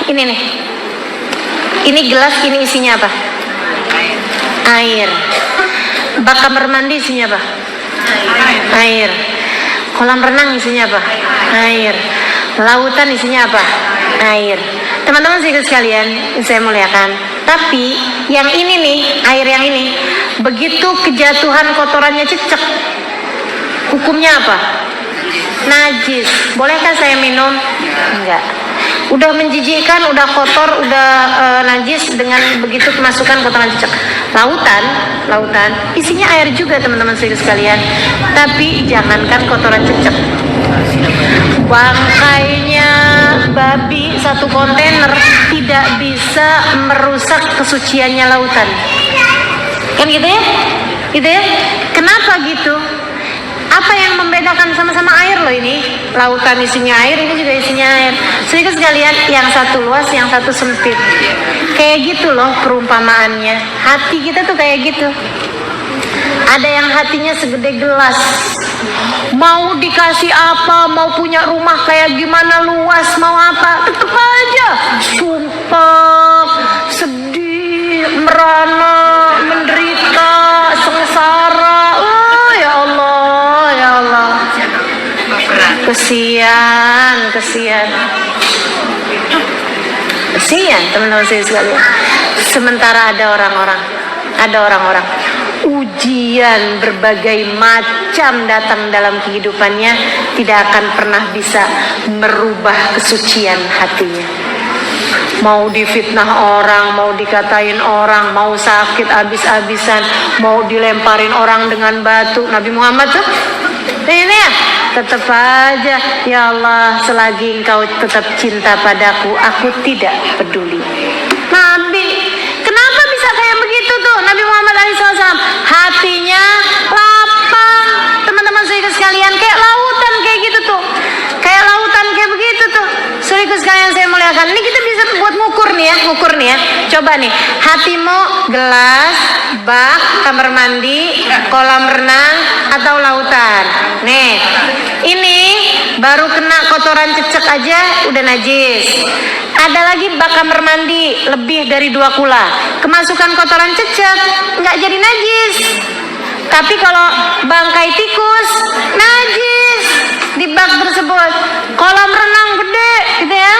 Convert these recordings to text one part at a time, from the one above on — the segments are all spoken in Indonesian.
Ini nih. Ini gelas, ini isinya apa? Air. Bak kamar mandi isinya apa? Air. Kolam renang isinya apa? Air. Lautan isinya apa? Air. Teman-teman sekalian, saya muliakan. Tapi yang ini nih, air yang ini, begitu kejatuhan kotorannya cecek, hukumnya apa? Najis. Bolehkah saya minum? Enggak. Udah menjijikkan, udah kotor, udah najis dengan begitu kemasukan kotoran cecek. Lautan isinya air juga teman-teman sekalian. Tapi jangankan kotoran cecek, bangkainya babi satu kontainer tidak bisa merusak kesuciannya lautan. Kan gitu ya? Gitu ya? Kenapa gitu? Apa yang membedakan? Sama-sama air loh ini. Lautan isinya air, ini juga isinya air. Sedikit sekalian, yang satu luas, yang satu sempit. Kayak gitu loh perumpamaannya. Hati kita tuh kayak gitu. Ada yang hatinya segede gelas, mau dikasih apa, mau punya rumah kayak gimana luas, mau apa, tetep aja sumpah, sedih, merana, menderita, sengsara. Oh ya Allah, ya Allah, kesian teman-teman saya sekalian. Sementara ada orang-orang ujian berbagai macam datang dalam kehidupannya, tidak akan pernah bisa merubah kesucian hatinya. Mau difitnah orang, mau dikatain orang, mau sakit abis-abisan, mau dilemparin orang dengan batu. Nabi Muhammad tuh ini ya, tetap aja, ya Allah, selagi engkau tetap cinta padaku, aku tidak peduli. Nabi, kenapa bisa kayak begitu tuh? Nabi Muhammad SAW hatinya lapang, teman-teman saudara sekalian, kayak lautan kayak gitu tuh, kayak lautan kayak begitu tuh. Saudara sekalian saya muliakan, ini kita bisa buat ngukur nih ya. Coba nih, hatimu gelas, bak, kamar mandi, kolam renang, atau lautan. Nih, ini baru kena kotoran cecek aja udah najis. Ada lagi bak kamar mandi lebih dari 2 kula, kemasukan kotoran cecek nggak jadi najis. Tapi kalau bangkai tikus najis di bak tersebut. Kolam renang gede gitu ya,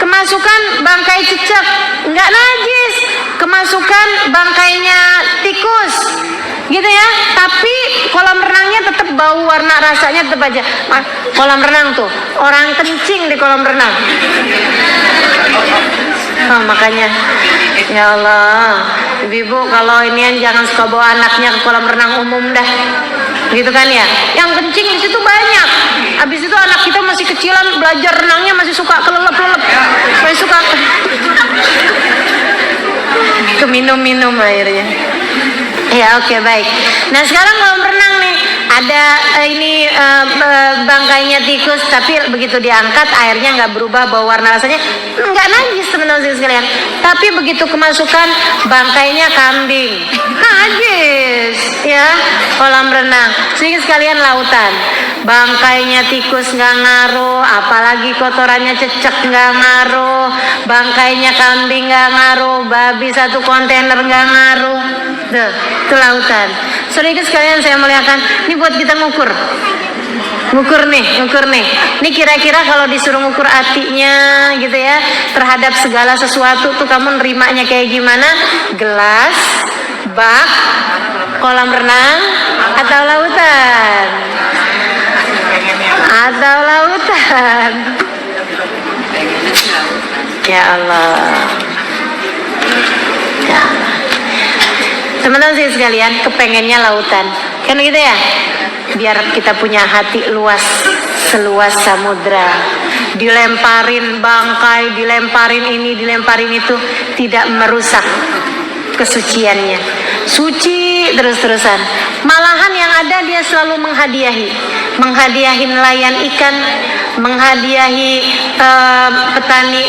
kemasukan bangkai cecek nggak najis, kemasukan bangkainya tikus gitu ya. Tapi kolam renangnya tetap bau, warna rasanya tetap aja. Kolam renang tuh orang kencing di kolam renang. Oh, makanya ya Allah, ibu kalau inian jangan suka bawa anaknya ke kolam renang umum dah, gitu kan ya. Yang kencing di situ banyak. Habis itu anak kita masih kecilan, belajar renangnya masih suka kelelep-kelelep, masih suka keminum-minum airnya. Ya oke, baik. Nah sekarang kolam renang nih, ada bangkainya tikus, tapi begitu diangkat airnya nggak berubah, bau warna rasanya nggak najis teman-teman sekalian. Tapi begitu kemasukan bangkainya kambing, najis ya. Kolam renang, sedikit sekalian lautan, bangkainya tikus nggak ngaruh, apalagi kotorannya cecek nggak ngaruh, bangkainya kambing nggak ngaruh, babi satu kontainer nggak ngaruh. Tuh, itu lautan. Saudara sekalian saya muliakan, ini buat kita ngukur nih. Ini kira-kira kalau disuruh ngukur hatinya gitu ya, terhadap segala sesuatu tuh kamu nerimanya kayak gimana? Gelas, bak, kolam renang, atau lautan? Ya Allah. Ya. Teman-teman sekalian, kepengennya lautan kan gitu ya, biar kita punya hati luas seluas samudra. Dilemparin bangkai, dilemparin ini, dilemparin itu, tidak merusak kesuciannya, suci terus-terusan. Malahan yang ada dia selalu menghadiahi nelayan ikan, menghadiahi petani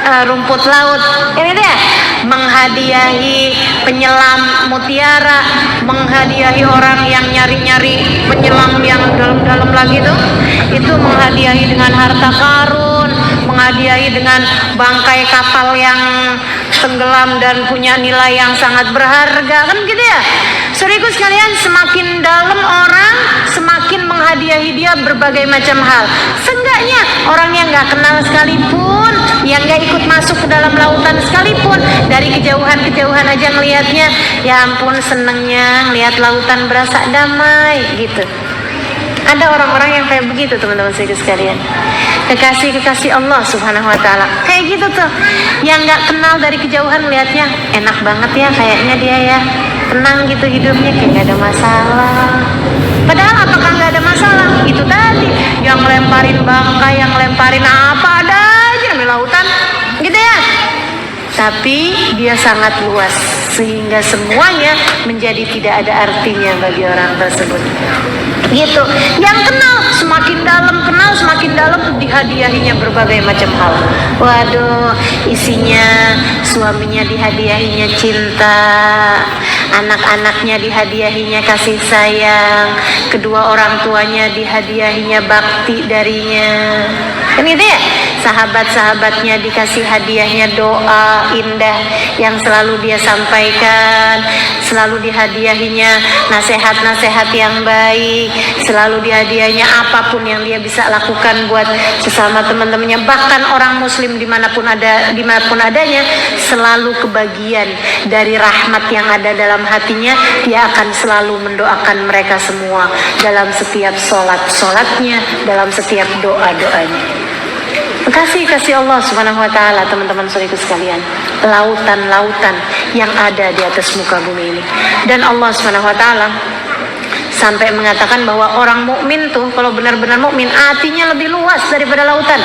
rumput laut, ini dia, menghadiahi penyelam mutiara, menghadiahi orang yang nyari-nyari penyelam yang dalam-dalam lagi tuh, itu menghadiahi dengan harta karun, menghadiahi dengan bangkai kapal yang tenggelam dan punya nilai yang sangat berharga, kan gitu ya. Saudaraku sekalian, semakin dalam orang, semakin menghadiahi dia berbagai macam hal. Seenggaknya orang yang nggak kenal sekalipun, yang nggak ikut masuk ke dalam lautan sekalipun, dari kejauhan-kejauhan aja ngelihatnya, ya ampun senengnya ngelihat lautan berasa damai gitu. Ada orang-orang yang kayak begitu, teman-teman sekalian. Kekasih-kekasih Allah Subhanahu wa taala. Kayak gitu tuh. Yang nggak kenal dari kejauhan lihatnya enak banget ya kayaknya dia ya. Tenang gitu hidupnya, kayak nggak ada masalah. Padahal apakah nggak ada masalah? Itu tadi yang ngelemparin bangkai, yang ngelemparin apa ada aja di lautan. Gitu ya. Tapi dia sangat luas sehingga semuanya menjadi tidak ada artinya bagi orang tersebut. Gitu. Yang kenal semakin dalam dihadiahinya berbagai macam hal. Waduh, isinya suaminya dihadiahinya cinta, anak-anaknya dihadiahinya kasih sayang, kedua orang tuanya dihadiahinya bakti darinya. Kan gitu ya? Sahabat-sahabatnya dikasih hadiahnya doa indah yang selalu dia sampaikan, selalu dihadiahinya nasihat-nasihat yang baik, selalu dihadiahnya apapun yang dia bisa lakukan buat sesama teman-temannya, bahkan orang muslim dimanapun adanya, selalu kebagian dari rahmat yang ada dalam hatinya. Dia akan selalu mendoakan mereka semua dalam setiap sholatnya, dalam setiap doa-doanya. Kasih Allah Subhanahu wa taala, teman-teman saudaraku sekalian, lautan-lautan yang ada di atas muka bumi ini. Dan Allah Subhanahu wa taala sampai mengatakan bahwa orang mukmin tuh kalau benar-benar mukmin hatinya lebih luas daripada lautan.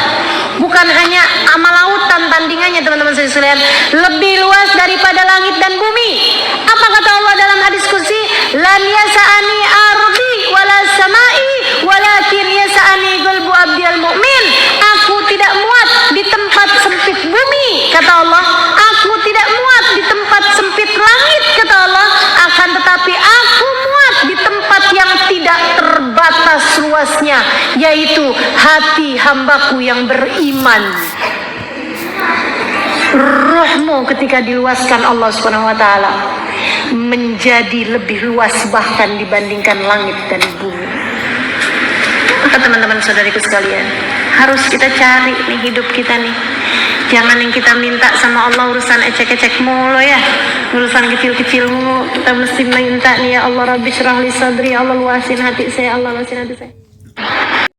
Bukan hanya sama lautan tandingannya, teman-teman sekalian, lebih luas daripada langit dan bumi. Apa kata Allah dalam hadis qudsi? Lan yasa'ani ardi wala samai walakin yasa'ani qalbu abdil mu'min. Aku tidak muat di tempat sempit bumi, kata Allah. Aku tidak muat di tempat sempit langit, kata Allah. Akan tetapi aku muat di tempat yang tidak terbatas luasnya, yaitu hati hambaku yang beriman. Rohmu ketika diluaskan Allah Subhanahu wa taala menjadi lebih luas bahkan dibandingkan langit dan bumi. Maka teman-teman saudariku sekalian, harus kita cari nih hidup kita nih. Jangan yang kita minta sama Allah urusan ecek-ecek mulu ya, urusan kecil-kecil mulu. Kita mesti minta nih, ya Allah Rabbi syrah li sadri, Allah luasin hati saya, Allah luasin hati saya.